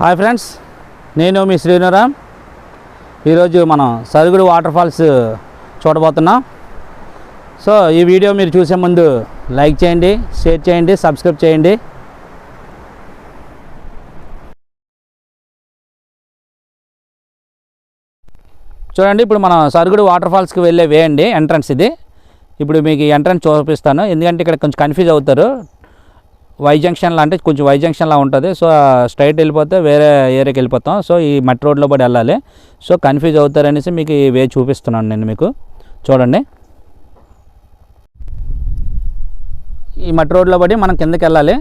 Hi friends, నేను మీ శ్రీనురామ్. ఈరోజు మనం సరుగుడు వాటర్ ఫాల్స్ చూడబోతున్నాం. సో ఈ వీడియో మీరు చూసే ముందు లైక్ చేయండి, షేర్ చేయండి, సబ్స్క్రైబ్ చేయండి. చూడండి, ఇప్పుడు మనం సరుగుడు వాటర్ ఫాల్స్కి వెళ్ళే వే అండి, ఎంట్రన్స్ ఇది. ఇప్పుడు మీకు ఎంట్రన్స్ చూపిస్తాను, ఎందుకంటే ఇక్కడ కొంచెం కన్ఫ్యూజ్ అవుతారు. వై జంక్షన్లా అంటే కొంచెం వై జంక్షన్లా ఉంటుంది. సో స్ట్రైట్ వెళ్ళిపోతే వేరే ఏరియాకి వెళ్ళిపోతాం. సో ఈ మట్టి రోడ్లో పడి వెళ్ళాలి. సో కన్ఫ్యూజ్ అవుతారనేసి మీకు ఈ వే చూపిస్తున్నాను నేను మీకు. చూడండి, ఈ మట్టి రోడ్లో పడి మనం కిందకి వెళ్ళాలి.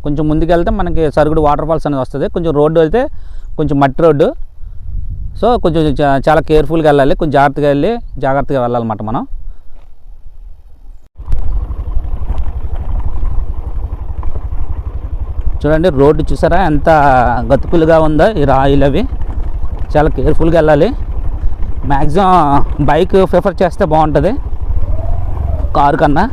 కొంచెం ముందుకు వెళ్తే మనకి సరుగుడు వాటర్ ఫాల్స్ అనేది వస్తుంది. కొంచెం రోడ్డు అయితే కొంచెం మట్టి రోడ్డు. సో కొంచెం చాలా కేర్ఫుల్గా వెళ్ళాలి, కొంచెం జాగ్రత్తగా వెళ్ళాలన్నమాట మనం. చూడండి, రోడ్డు చూసారా ఎంత గతుకులుగా ఉందో. ఈ రాయిలు అవి చాలా కేర్ఫుల్గా వెళ్ళాలి. మ్యాక్సిమం బైక్ ప్రిఫర్ చేస్తే బాగుంటుంది కారు కన్నా.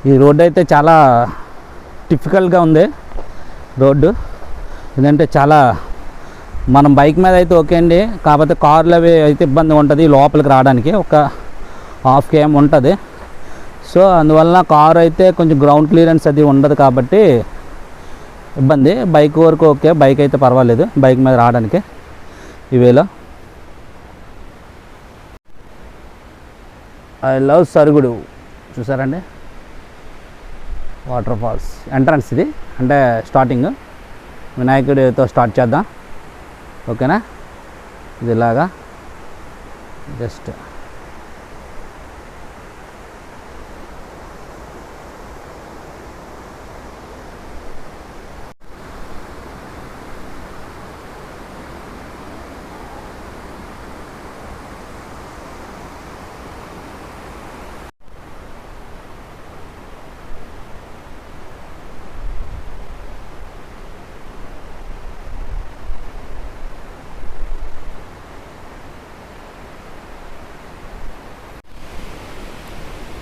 ఈ రోడ్డు అయితే చాలా డిఫికల్ట్గా ఉంది రోడ్డు. ఎందుకంటే చాలా మనం బైక్ మీద అయితే ఓకే అండి, కాకపోతే కార్లు అవి అయితే ఇబ్బంది ఉంటుంది లోపలికి రావడానికి. ఒక ½ km ఉంటుంది. సో అందువల్ల కారు అయితే కొంచెం గ్రౌండ్ క్లియరెన్స్ అది ఉండదు కాబట్టి ఇబ్బంది. బైక్ వరకు ఓకే, బైక్ అయితే పర్వాలేదు బైక్ మీద రావడానికి. ఇవేలో ఐ లవ్ సరుగుడు. చూసారండి, వాటర్ ఫాల్స్ ఎంట్రన్స్ ఇది. అంటే స్టార్టింగ్ వినాయకుడితో స్టార్ట్ చేద్దాం, ఓకేనా. ఇది ఇలాగా జస్ట్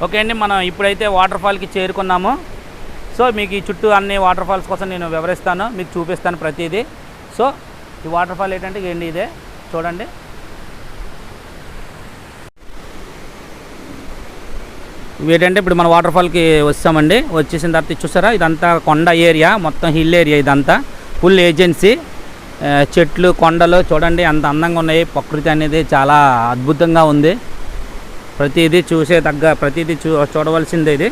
ఓకే అండి. మనం ఇప్పుడైతే వాటర్ ఫాల్కి చేరుకున్నాము. సో మీకు ఈ చుట్టూ అన్ని వాటర్ ఫాల్స్ కోసం నేను వివరిస్తాను, మీకు చూపిస్తాను ప్రతిదీ. సో ఈ వాటర్ ఫాల్ ఏంటంటే ఏంటి ఇదే చూడండి. ఏంటంటే ఇప్పుడు మన వాటర్ ఫాల్కి వచ్చామండి. వచ్చేసిన తర్వాత చూసారా, ఇదంతా కొండ ఏరియా, మొత్తం హిల్ ఏరియా. ఇదంతా ఫుల్ ఏజెన్సీ, చెట్లు కొండలు చూడండి ఎంత అందంగా ఉన్నాయి. ప్రకృతి అనేది చాలా అద్భుతంగా ఉంది. ప్రతిదీ ప్రతిదీ చూడవలసిందే ఇది.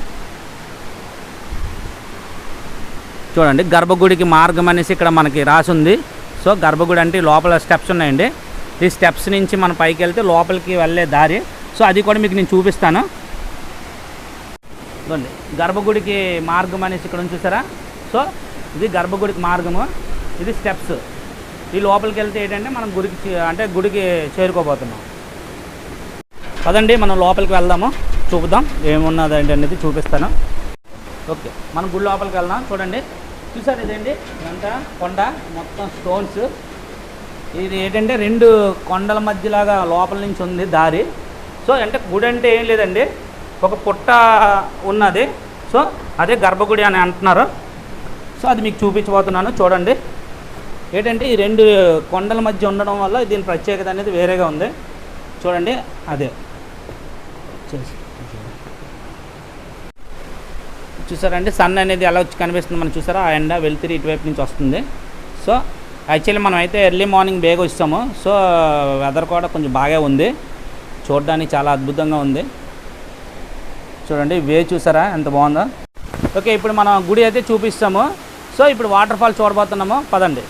చూడండి, గర్భగుడికి మార్గం అనేసి ఇక్కడ మనకి రాసి ఉంది. సో గర్భగుడి అంటే లోపల స్టెప్స్ ఉన్నాయండి. ఈ స్టెప్స్ నుంచి మనం పైకి వెళ్తే లోపలికి వెళ్ళే దారి. సో అది కూడా మీకు నేను చూపిస్తాను. చూడండి, గర్భగుడికి మార్గం అనేసి ఇక్కడ ఉంది చూసారా. సో ఇది గర్భగుడికి మార్గము, ఇది స్టెప్స్. ఈ లోపలికి వెళ్తే ఏంటంటే మనం గుడికి చేరుకోబోతున్నాం. పదండి మనం లోపలికి వెళ్దాము, చూపుదాం ఏమున్నది ఏంటనేది చూపిస్తాను. ఓకే, మనం గుడి లోపలికి వెళ్దాం. చూడండి, చూసారు ఇదేంటి, ఇదంతా కొండ, మొత్తం స్టోన్స్. ఇది ఏంటంటే 2 కొండల మధ్యలాగా లోపల నుంచి ఉంది దారి. సో అంటే గుడి అంటే ఏం లేదండి, ఒక పుట్ట ఉన్నది. సో అదే గర్భగుడి అని అంటున్నారు. సో అది మీకు చూపించబోతున్నాను. చూడండి, ఏంటంటే ఈ 2 కొండల మధ్య ఉండడం వల్ల దీని ప్రత్యేకత అనేది వేరేగా ఉంది. చూడండి, అదే చూసారండి, సన్ అనేది ఎలా వచ్చి కనిపిస్తుంది మనం చూసారా. ఆ ఎండ వెలుతురి ఇటువైపు నుంచి వస్తుంది. సో యాక్చువల్లీ మనం అయితే ఎర్లీ మార్నింగ్ బేగా వస్తాము. సో వెదర్ కూడా కొంచెం బాగా ఉంది, చూడడానికి చాలా అద్భుతంగా ఉంది. చూడండి వే చూసారా ఎంత బాగుందో. ఓకే, ఇప్పుడు మనం గుడి అయితే చూపిస్తాము. సో ఇప్పుడు వాటర్ ఫాల్ చూడబోతున్నాము, పదండి.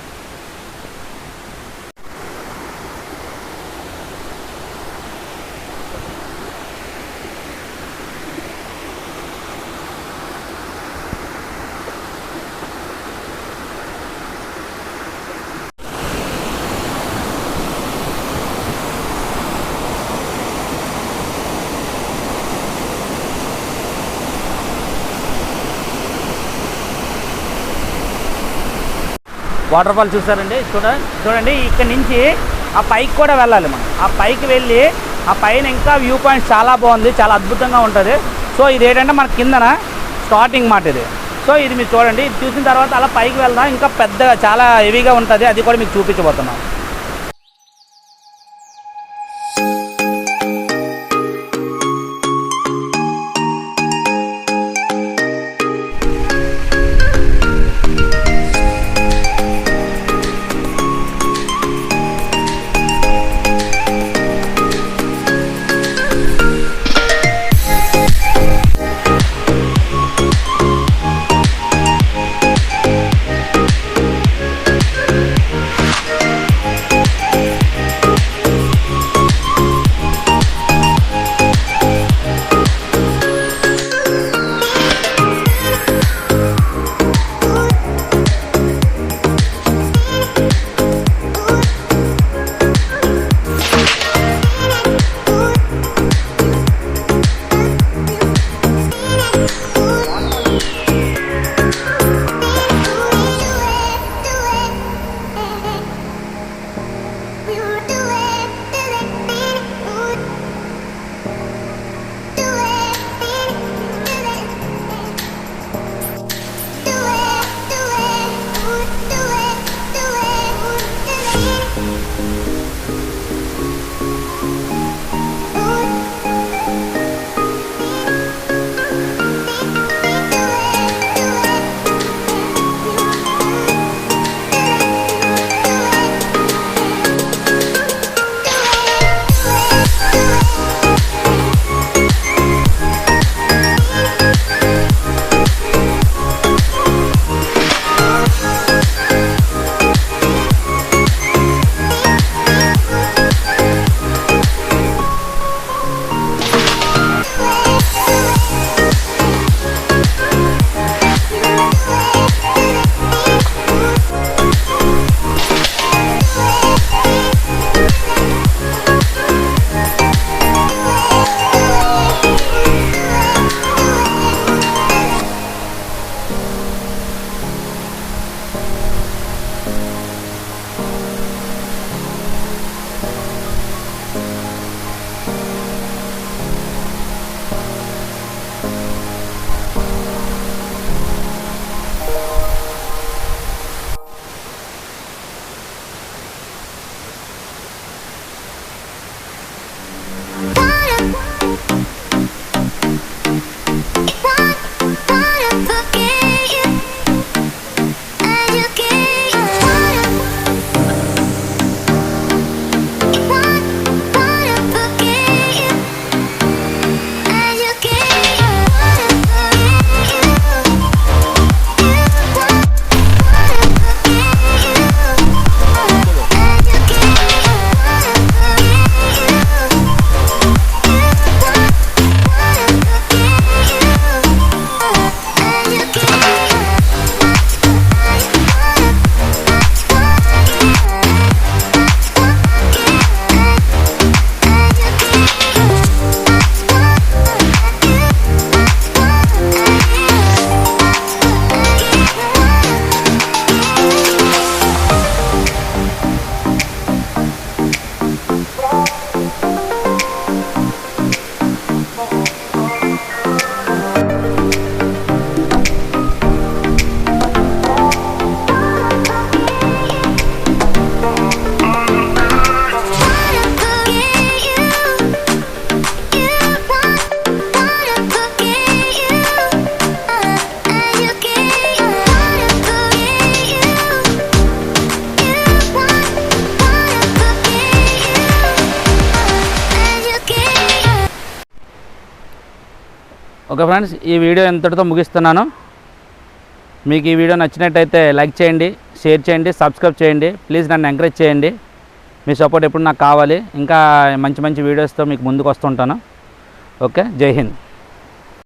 వాటర్ ఫాల్ చూసారండి, చూడండి ఇక్కడ నుంచి ఆ పైకి కూడా వెళ్ళాలి మనం. ఆ పైకి వెళ్ళి ఆ పైన ఇంకా వ్యూ పాయింట్ చాలా బాగుంది, చాలా అద్భుతంగా ఉంటుంది. సో ఇది ఏంటంటే మన కిందన స్టార్టింగ్ మాట ఇది. సో ఇది మీరు చూడండి, ఇది చూసిన తర్వాత అలా పైకి వెళ్దాం, ఇంకా పెద్దగా చాలా హెవీగా ఉంటుంది, అది కూడా మీకు చూపించబోతున్నాం. ఓకే ఫ్రెండ్స్, ఈ వీడియో ఇంతటితో ముగిస్తున్నాను. మీకు ఈ వీడియో నచ్చినట్టయితే లైక్ చేయండి, షేర్ చేయండి, సబ్స్క్రైబ్ చేయండి. ప్లీజ్ నన్ను ఎంకరేజ్ చేయండి. మీ సపోర్ట్ ఎప్పుడు నాకు కావాలి. ఇంకా మంచి మంచి వీడియోస్తో మీకు ముందుకు వస్తుంటాను. ఓకే, జై హింద్.